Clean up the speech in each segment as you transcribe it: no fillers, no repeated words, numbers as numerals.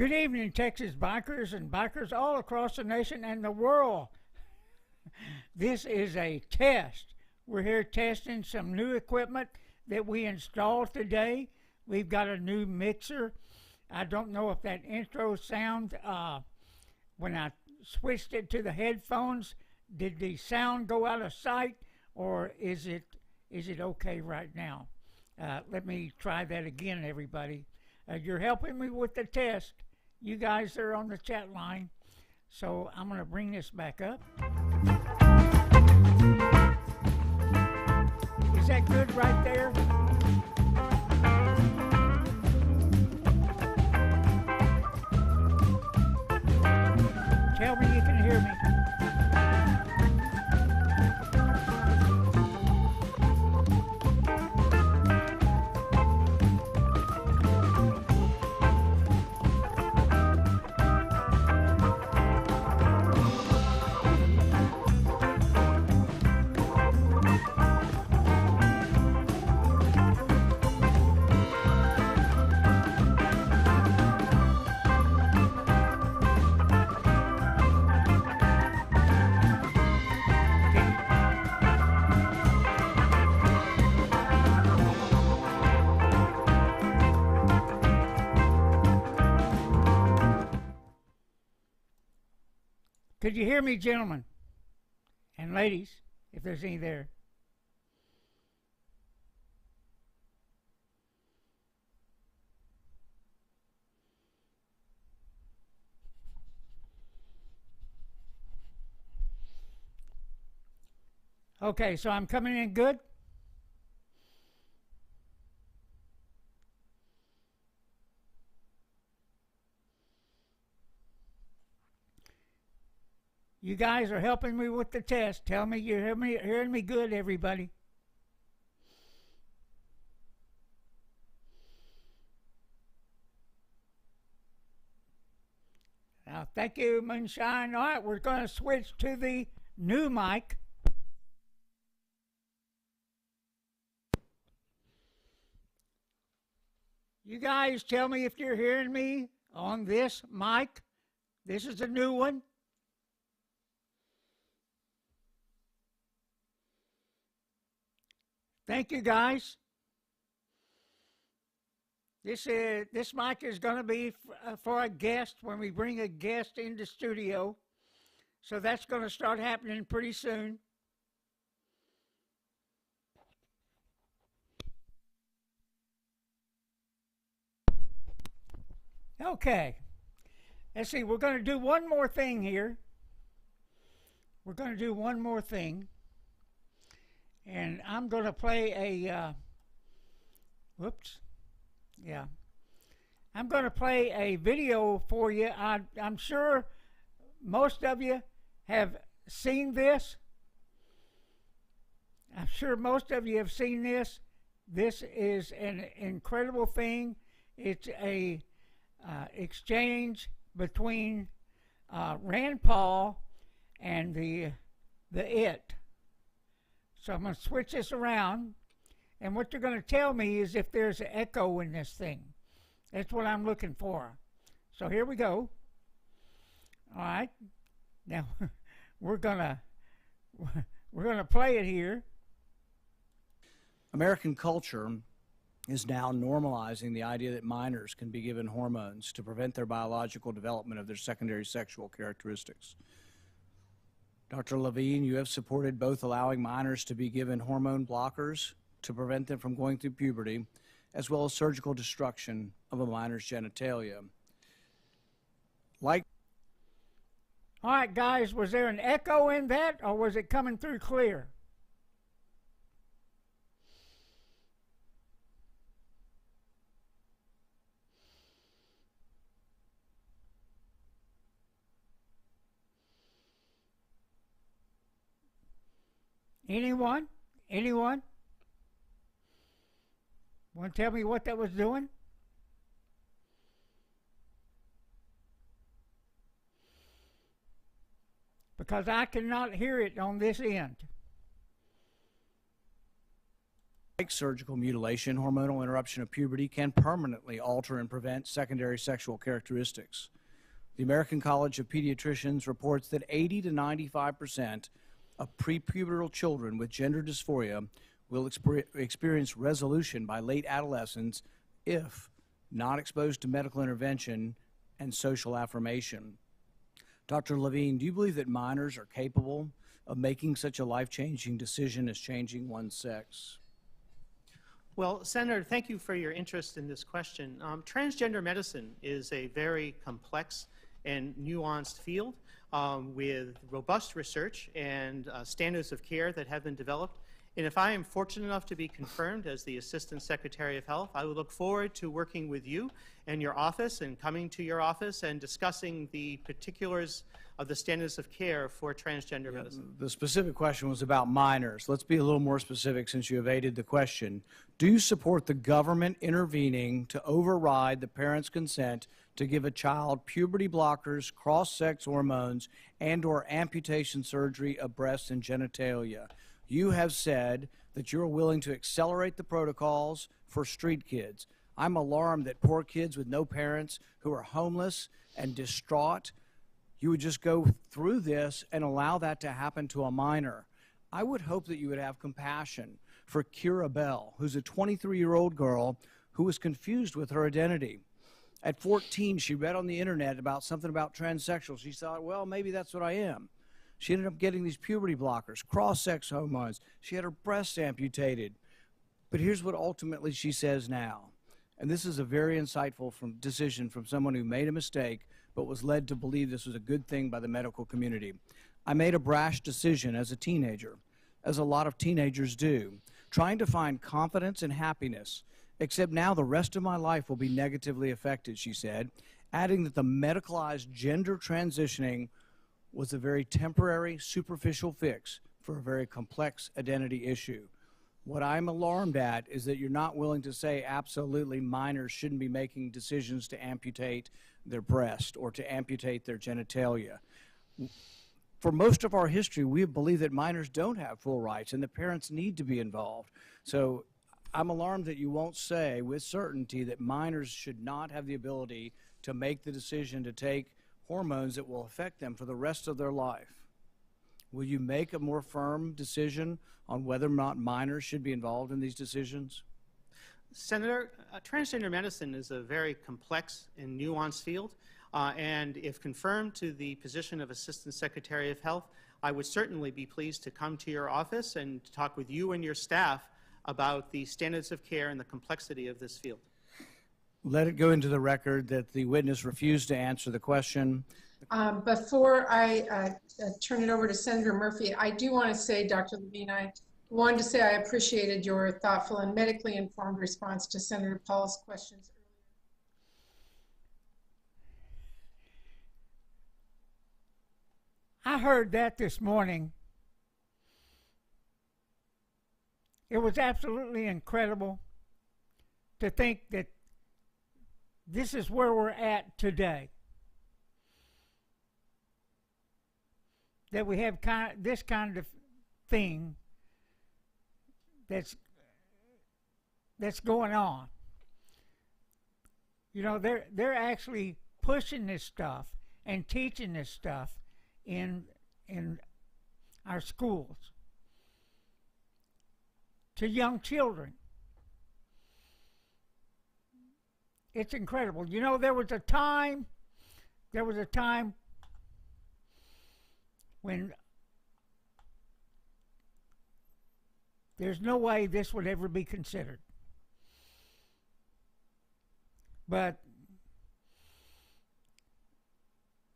Good evening, Texas bikers and bikers all across the nation and the world. This is a test. We're here testing some new equipment that we installed today. We've got a new mixer. I don't know if that intro sound, when I switched it to the headphones, did the sound go out of sight, or is it okay right now? Let me try that again, everybody. You're helping me with the test. You guys are on the chat line. So I'm going to bring this back up. Is that good right there? Tell me you can hear me. Could you hear me, gentlemen and ladies, if there's any there? Okay, so I'm coming in good? You guys are helping me with the test. Tell me you're hearing me good, everybody. Now, thank you, Moonshine. All right, we're going to switch to the new mic. You guys tell me if you're hearing me on this mic. This is a new one. Thank you, guys. This mic is going to be for a guest when we bring a guest into studio. So that's going to start happening pretty soon. Okay. Let's see. We're going to do one more thing here. We're going to do one more thing. And I'm going to play a, whoops, yeah. I'm going to play a video for you. I'm sure most of you have seen this. I'm sure most of you have seen this. This is an incredible thing. It's a exchange between Rand Paul and the It. So I'm going to switch this around, and what you're going to tell me is if there's an echo in this thing. That's what I'm looking for. So here we go. All right. Now we're gonna play it here. American culture is now normalizing the idea that minors can be given hormones to prevent their biological development of their secondary sexual characteristics. Dr. Levine, you have supported both allowing minors to be given hormone blockers to prevent them from going through puberty, as well as surgical destruction of a minor's genitalia. All right, guys, was there an echo in that, or was it coming through clear? Anyone? Anyone? Want to tell me what that was doing? Because I cannot hear it on this end. Like surgical mutilation, hormonal interruption of puberty can permanently alter and prevent secondary sexual characteristics. The American College of Pediatricians reports that 80 to 95% of prepubertal children with gender dysphoria will experience resolution by late adolescence if not exposed to medical intervention and social affirmation. Dr. Levine, do you believe that minors are capable of making such a life-changing decision as changing one's sex? Well, Senator, thank you for your interest in this question. Transgender medicine is a very complex and nuanced field with robust research and standards of care that have been developed. And if I am fortunate enough to be confirmed as the Assistant Secretary of Health, I would look forward to working with you and your office and coming to your office and discussing the particulars of the standards of care for transgender medicine. The specific question was about minors. Let's be a little more specific since you evaded the question. Do you support the government intervening to override the parent's consent to give a child puberty blockers, cross-sex hormones, and/or amputation surgery of breasts and genitalia? You have said that you're willing to accelerate the protocols for street kids. I'm alarmed that poor kids with no parents who are homeless and distraught, you would just go through this and allow that to happen to a minor. I would hope that you would have compassion for Kira Bell, who's a 23-year-old girl who was confused with her identity. At 14, she read on the internet about something about transsexual. She thought, well, maybe that's what I am. She ended up getting these puberty blockers, cross-sex hormones. She had her breasts amputated. But here's what ultimately she says now. And this is a very insightful decision from someone who made a mistake but was led to believe this was a good thing by the medical community. I made a brash decision as a teenager, as a lot of teenagers do, trying to find confidence and happiness, except now the rest of my life will be negatively affected, she said, adding that the medicalized gender transitioning was a very temporary, superficial fix for a very complex identity issue. What I'm alarmed at is that you're not willing to say absolutely minors shouldn't be making decisions to amputate their breast or to amputate their genitalia. For most of our history, we have believed that minors don't have full rights and the parents need to be involved. So I'm alarmed that you won't say with certainty that minors should not have the ability to make the decision to take hormones that will affect them for the rest of their life. Will you make a more firm decision on whether or not minors should be involved in these decisions? Senator, transgender medicine is a very complex and nuanced field, and if confirmed to the position of Assistant Secretary of Health, I would certainly be pleased to come to your office and to talk with you and your staff about the standards of care and the complexity of this field. Let it go into the record that the witness refused to answer the question. Before I turn it over to Senator Murphy, I do want to say, Dr. Levine, I wanted to say I appreciated your thoughtful and medically informed response to Senator Paul's questions earlier. I heard that this morning. It was absolutely incredible to think that this is where we're at today. That we have this kind of thing that's going on. You know, they're actually pushing this stuff and teaching this stuff in our schools to young children. It's incredible. You know, there was a time when there's no way this would ever be considered. But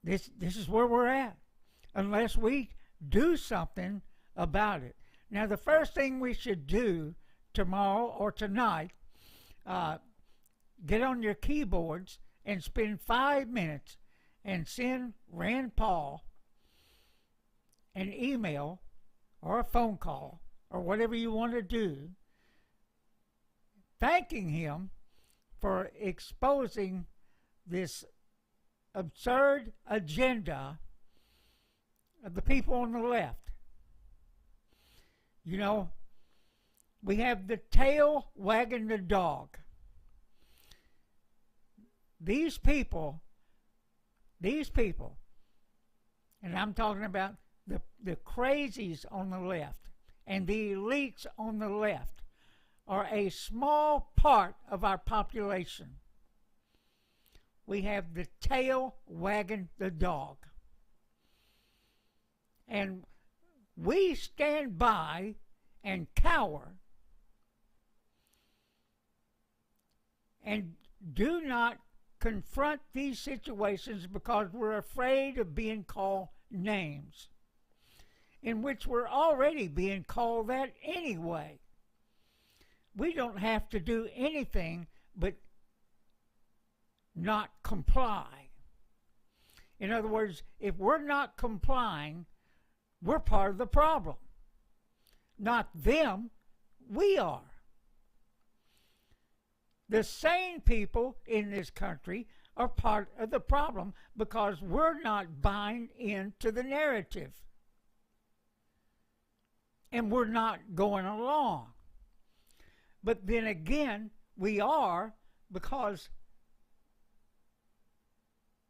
this is where we're at, unless we do something about it. Now, the first thing we should do tomorrow or tonight, get on your keyboards and spend 5 minutes and send Rand Paul an email or a phone call or whatever you want to do, thanking him for exposing this absurd agenda of the people on the left. You know, We have the tail wagging the dog. These people, and I'm talking about the crazies on the left and the elites on the left, are a small part of our population. We have the tail wagging the dog. And we stand by and cower and do not confront these situations because we're afraid of being called names, in which we're already being called that anyway. We don't have to do anything but not comply. In other words, if we're not complying, we're part of the problem. Not them, we are. The sane people in this country are part of the problem because we're not buying into the narrative. And we're not going along. But then again, we are, because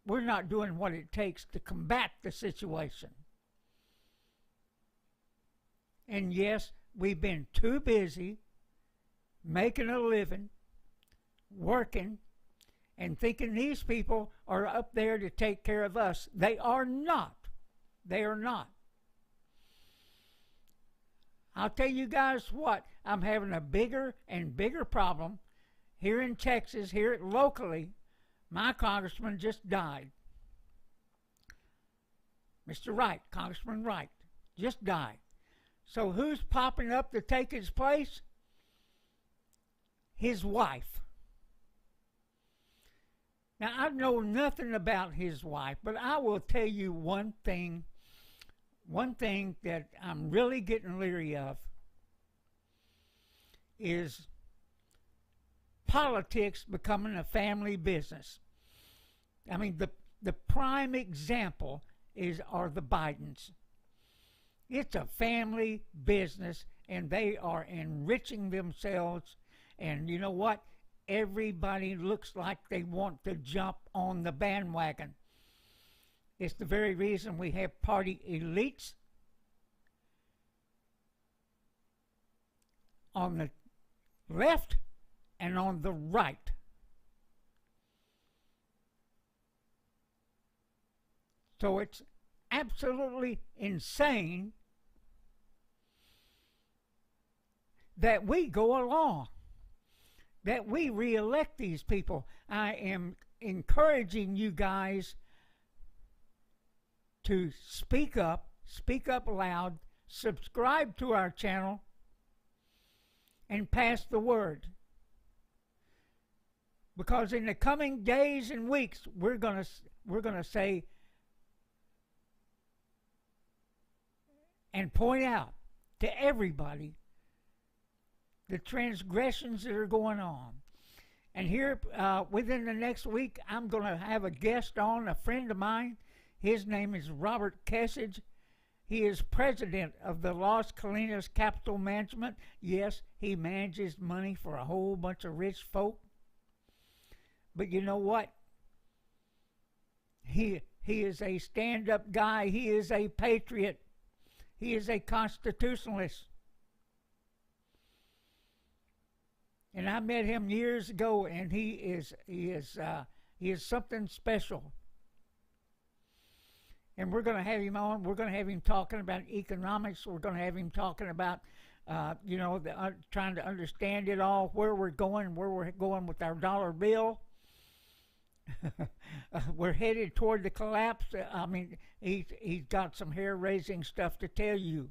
we're not doing what it takes to combat the situation. And yes, we've been too busy making a living, working, and thinking these people are up there to take care of us. They are not. They are not. I'll tell you guys what, I'm having a bigger and bigger problem here in Texas, here locally. My congressman just died. Mr. Wright, Congressman Wright, just died. So who's popping up to take his place? His wife. Now, I know nothing about his wife, but I will tell you one thing that I'm really getting leery of is politics becoming a family business. I mean, the prime example are the Bidens. It's a family business, and they are enriching themselves. And you know what? Everybody looks like they want to jump on the bandwagon. It's the very reason we have party elites on the left and on the right. So it's absolutely insane that we go along, that we re-elect these people. I am encouraging you guys to speak up loud, subscribe to our channel, and pass the word. Because in the coming days and weeks, we're gonna say and point out to everybody the transgressions that are going on. And here, within the next week, I'm going to have a guest on, a friend of mine. His name is Robert Kessage. He is president of the Las Colinas Capital Management. Yes, he manages money for a whole bunch of rich folk. But you know what? He is a stand-up guy. He is a patriot. He is a constitutionalist. And I met him years ago, and he is something special. And we're going to have him on. We're going to have him talking about economics. We're going to have him talking about, trying to understand it all, where we're going with our dollar bill. We're headed toward the collapse. I mean, he's got some hair-raising stuff to tell you.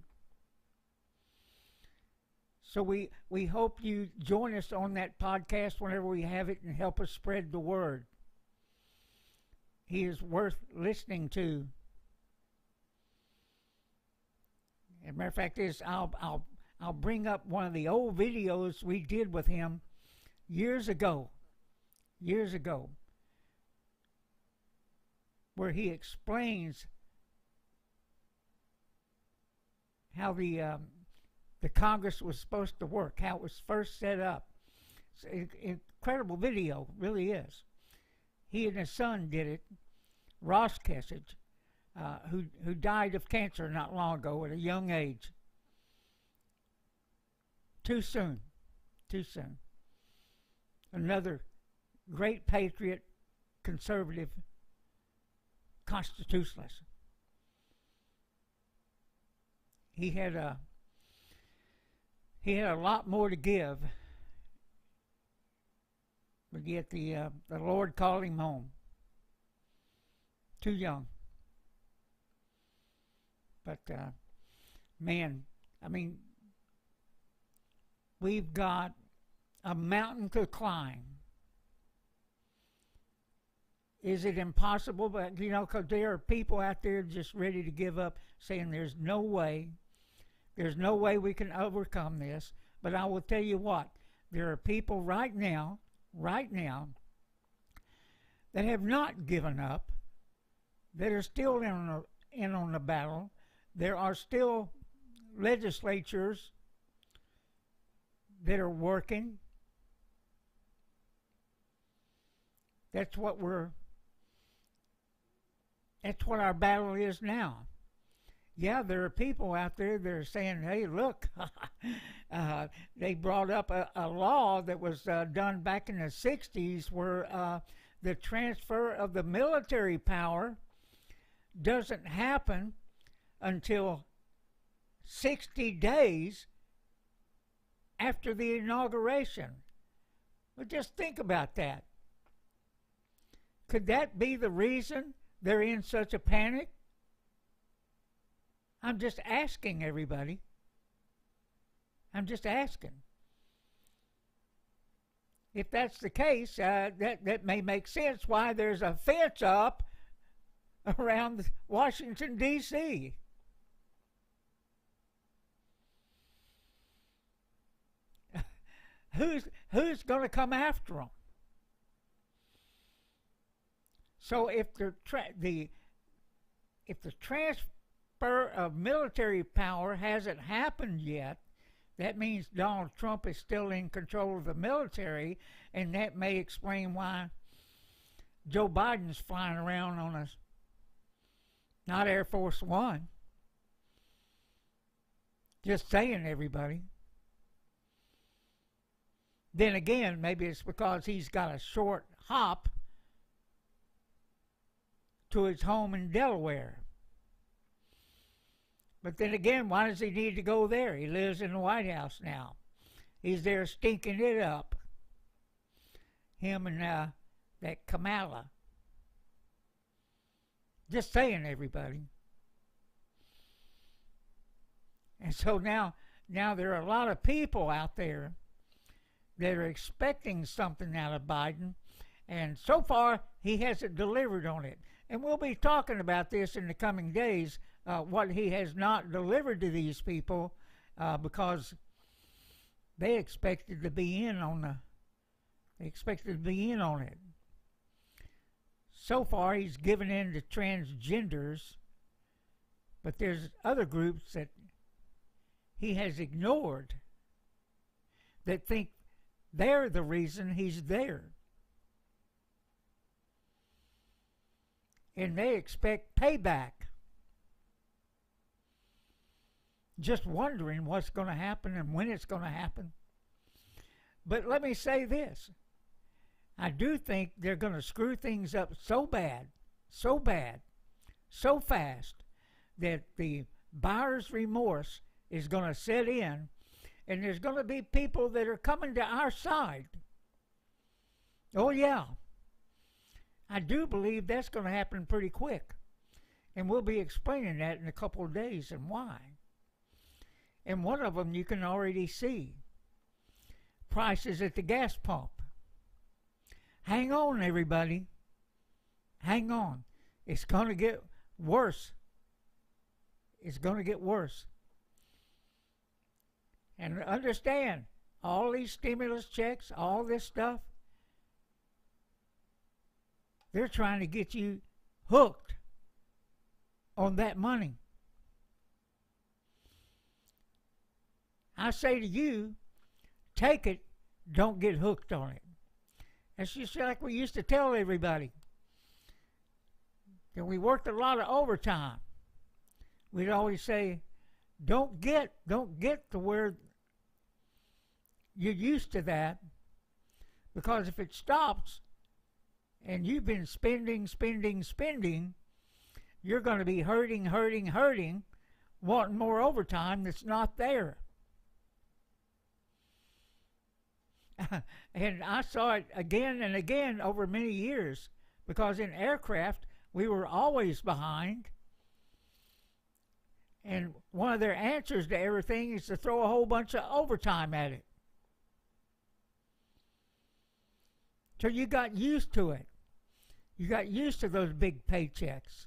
So we hope you join us on that podcast whenever we have it and help us spread the word. He is worth listening to. As a matter of fact, I'll bring up one of the old videos we did with him years ago, where he explains how the the Congress was supposed to work, how it was first set up. It's an incredible video, really is. He and his son did it, Ross Kesage, who died of cancer not long ago at a young age. Too soon, too soon. Another great patriot, conservative, constitutionalist. He had a lot more to give, but yet the Lord called him home. Too young. But man, I mean, we've got a mountain to climb. Is it impossible? But, you know, because there are people out there just ready to give up, saying there's no way we can overcome this. But I will tell you what, there are people right now, that have not given up, that are still in on the battle. There are still legislatures that are working. That's what our battle is now. Yeah, there are people out there that are saying, hey, look, they brought up a law that was done back in the 60s where the transfer of the military power doesn't happen until 60 days after the inauguration. But just think about that. Could that be the reason they're in such a panic? I'm just asking everybody. I'm just asking. If that's the case, that may make sense why there's a fence up around Washington, D.C. Who's going to come after them? So if the transfer of military power hasn't happened yet, that means Donald Trump is still in control of the military, and that may explain why Joe Biden's flying around on a not Air Force One. Just saying, everybody. Then again, maybe it's because he's got a short hop to his home in Delaware. But then again, why does he need to go there? He lives in the White House now. He's there stinking it up. Him and that Kamala. Just saying, everybody. And so now there are a lot of people out there that are expecting something out of Biden, and so far he hasn't delivered on it. And we'll be talking about this in the coming days, what he has not delivered to these people, because they expected to be in on it. So far he's given in to transgenders, but there's other groups that he has ignored that think they're the reason he's there. And they expect payback. Just wondering what's going to happen and when it's going to happen. But let me say this. I do think they're going to screw things up so bad, so fast, that the buyer's remorse is going to set in, and there's going to be people that are coming to our side. Oh, yeah. I do believe that's going to happen pretty quick. And we'll be explaining that in a couple of days and why. And one of them you can already see. Prices at the gas pump. Hang on, everybody. Hang on. It's going to get worse. It's going to get worse. And understand, all these stimulus checks, all this stuff, they're trying to get you hooked on that money. I say to you, take it, don't get hooked on it. That's just like we used to tell everybody. And we worked a lot of overtime. We'd always say, don't get to where you're used to that, because if it stops and you've been spending, you're going to be hurting, wanting more overtime that's not there. And I saw it again and again over many years, because in aircraft, we were always behind. And one of their answers to everything is to throw a whole bunch of overtime at it. So you got used to it. You got used to those big paychecks.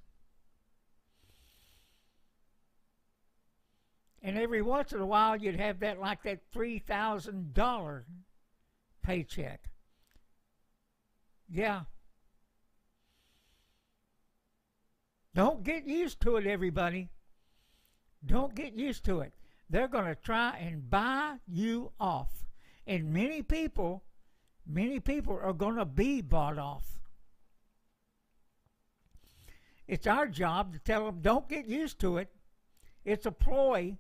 And every once in a while, you'd have that, like that $3,000 paycheck. Yeah. Don't get used to it, everybody. Don't get used to it. They're going to try and buy you off. And many people are going to be bought off. It's our job to tell them, don't get used to it. It's a ploy.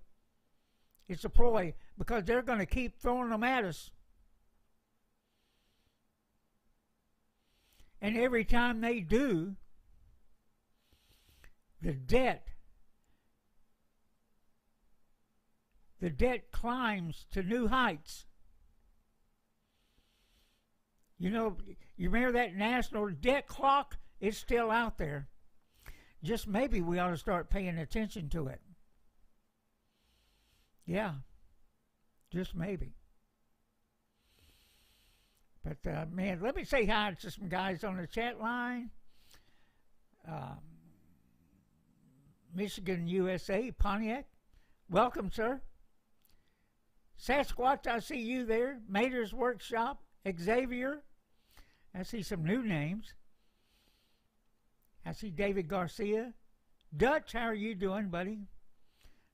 It's a ploy, because they're going to keep throwing them at us. And every time they do, the debt climbs to new heights. You know, you remember that national debt clock? It's still out there. Just maybe we ought to start paying attention to it. Yeah, just maybe. But, man, let me say hi to some guys on the chat line. Michigan, USA, Pontiac. Welcome, sir. Sasquatch, I see you there. Mater's Workshop, Xavier. I see some new names. I see David Garcia. Dutch, how are you doing, buddy?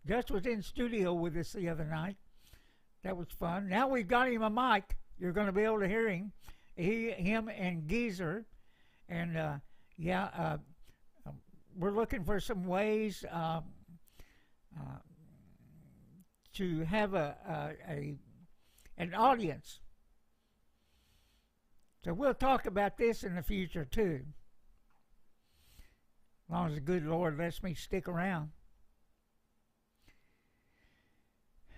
Dutch was in studio with us the other night. That was fun. Now we've got him a mic. You're going to be able to hear him. Him and Geezer. And, we're looking for some ways to have an audience. So we'll talk about this in the future too, as long as the good Lord lets me stick around.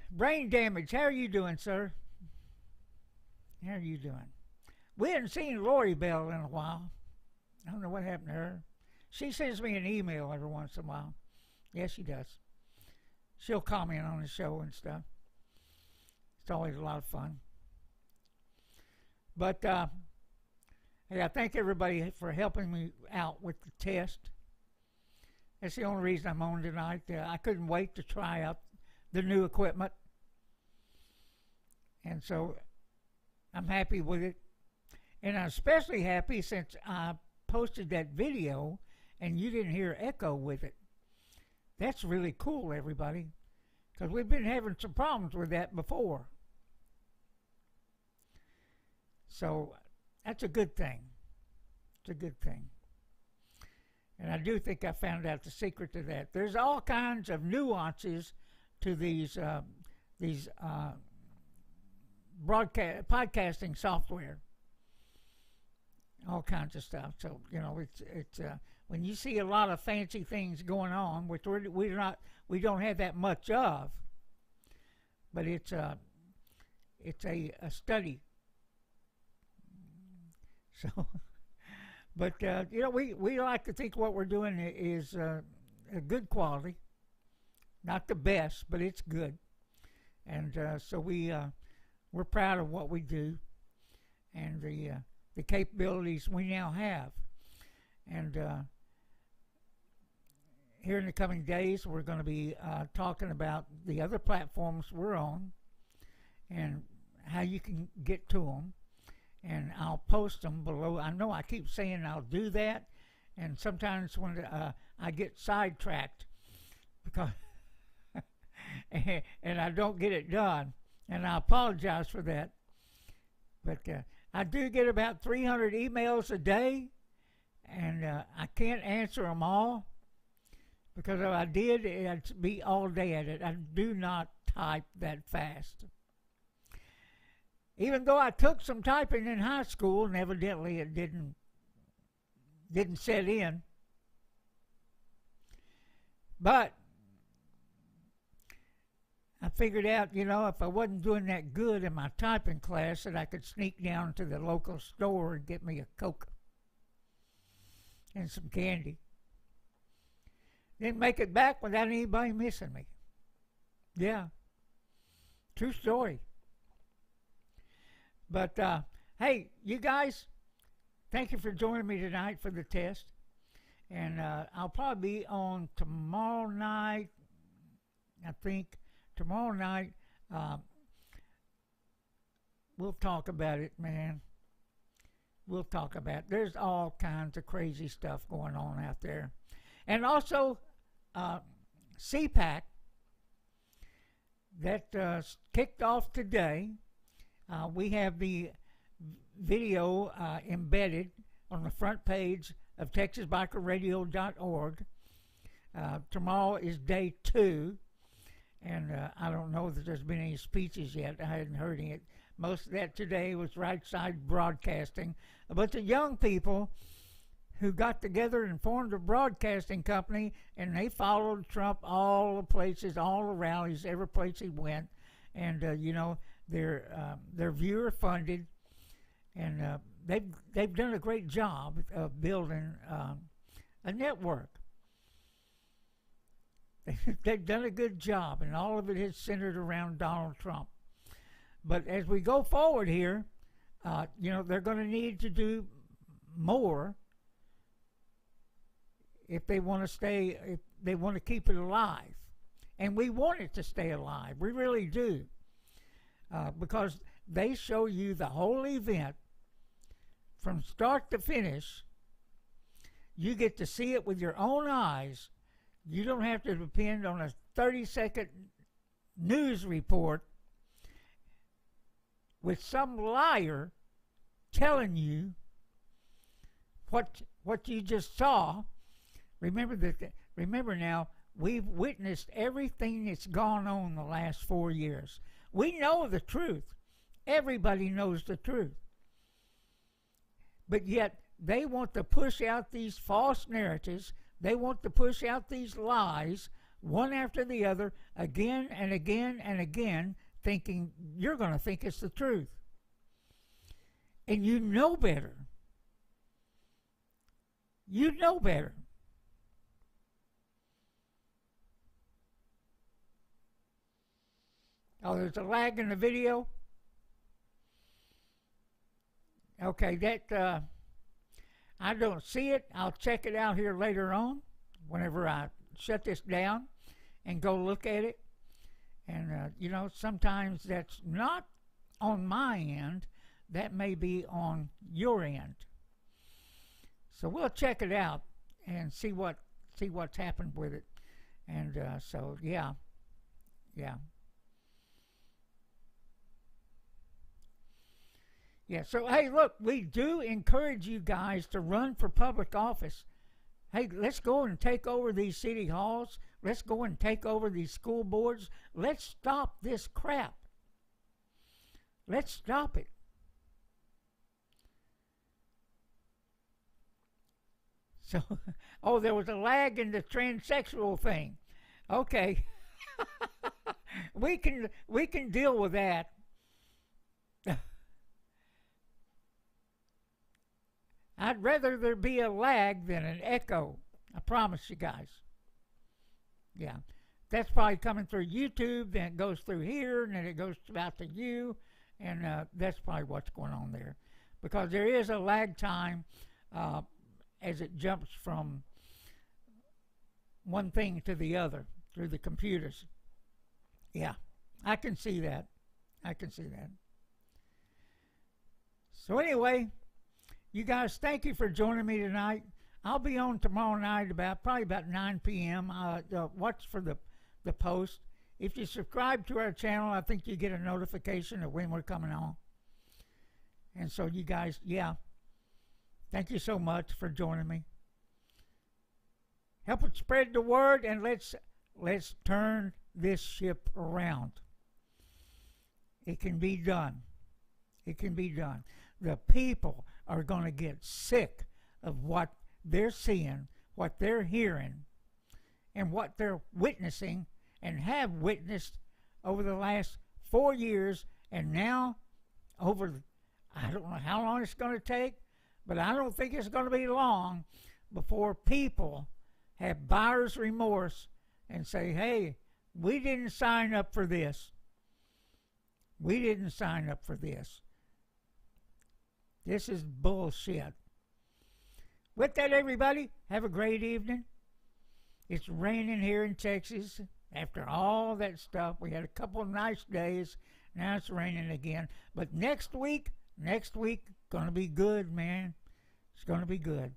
Brain damage, how are you doing, sir? How are you doing? We hadn't seen Lori Bell in a while. I don't know what happened to her. She sends me an email every once in a while. Yes, she does. She'll comment on the show and stuff. It's always a lot of fun. But hey, I thank everybody for helping me out with the test. That's the only reason I'm on tonight. I couldn't wait to try out the new equipment. And so I'm happy with it. And I'm especially happy since I posted that video and you didn't hear echo with it. That's really cool, everybody, because we've been having some problems with that before. So that's a good thing. It's a good thing. And I do think I found out the secret to that. There's all kinds of nuances to these podcasting software. All kinds of stuff. So, you know, it's when you see a lot of fancy things going on, which we don't have that much of, but it's a study. So, but you know, we like to think what we're doing is a good quality, not the best, but it's good, and so we're proud of what we do, and the capabilities we now have, and here in the coming days, we're going to be talking about the other platforms we're on and how you can get to them. And I'll post them below. I know I keep saying I'll do that, and sometimes when I get sidetracked because and I don't get it done, and I apologize for that. But I do get about 300 emails a day, and I can't answer them all because if I did, it'd be all day at it. I do not type that fast. Even though I took some typing in high school, and evidently it didn't set in. But I figured out, if I wasn't doing that good in my typing class, that I could sneak down to the local store and get me a Coke and some candy. Then make it back without anybody missing me. Yeah. True story. But, hey, you guys, thank you for joining me tonight for the test. And I'll probably be on tomorrow night, I think. Tomorrow night, we'll talk about it, man. We'll talk about it. There's all kinds of crazy stuff going on out there. And also, CPAC, that kicked off today. We have the video embedded on the front page of TexasBikerRadio.org. Tomorrow is day 2. And I don't know that there's been any speeches yet. I hadn't heard it. Most of that today was right side broadcasting. A bunch of young people who got together and formed a broadcasting company, and they followed Trump all the places, all the rallies, every place he went. And, they're viewer funded, and they've done a great job of building a network. They've done a good job, and all of it is centered around Donald Trump. But as we go forward here, they're going to need to do more if they want to keep it alive. And we want it to stay alive. We really do. Because they show you the whole event from start to finish. You get to see it with your own eyes. You don't have to depend on a 30-second news report with some liar telling you what you just saw. Remember now, we've witnessed everything that's gone on the last 4 years. We know the truth. Everybody knows the truth. But yet, they want to push out these false narratives. They want to push out these lies, one after the other, again and again and again, thinking you're going to think it's the truth. And you know better. You know better. Oh, there's a lag in the video? Okay, that, I don't see it. I'll check it out here later on whenever I shut this down and go look at it. And, sometimes that's not on my end. That may be on your end. So we'll check it out and see what's happened with it. And yeah. Yeah, so hey, look, we do encourage you guys to run for public office. Hey, let's go and take over these city halls. Let's go and take over these school boards. Let's stop this crap. Let's stop it. So, oh, there was a lag in the transsexual thing. Okay. we can deal with that. I'd rather there be a lag than an echo. I promise you guys. Yeah. That's probably coming through YouTube, then it goes through here, and then it goes out to you, and that's probably what's going on there. Because there is a lag time as it jumps from one thing to the other through the computers. Yeah, I can see that. I can see that. So anyway, you guys, thank you for joining me tonight. I'll be on tomorrow night probably about 9 p.m. Watch for the post. if you subscribe to our channel, I think you get a notification of when we're coming on. And so you guys, yeah, thank you so much for joining me. Help us spread the word, and let's turn this ship around. It can be done. It can be done. The people are going to get sick of what they're seeing, what they're hearing, and what they're witnessing and have witnessed over the last 4 years, and now over, I don't know how long it's going to take, but I don't think it's going to be long before people have buyer's remorse and say, hey, we didn't sign up for this. We didn't sign up for this. This is bullshit. With that, everybody, have a great evening. It's raining here in Texas. After all that stuff, we had a couple of nice days. Now it's raining again. But next week, going to be good, man. It's going to be good.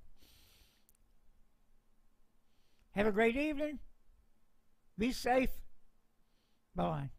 Have a great evening. Be safe. Bye.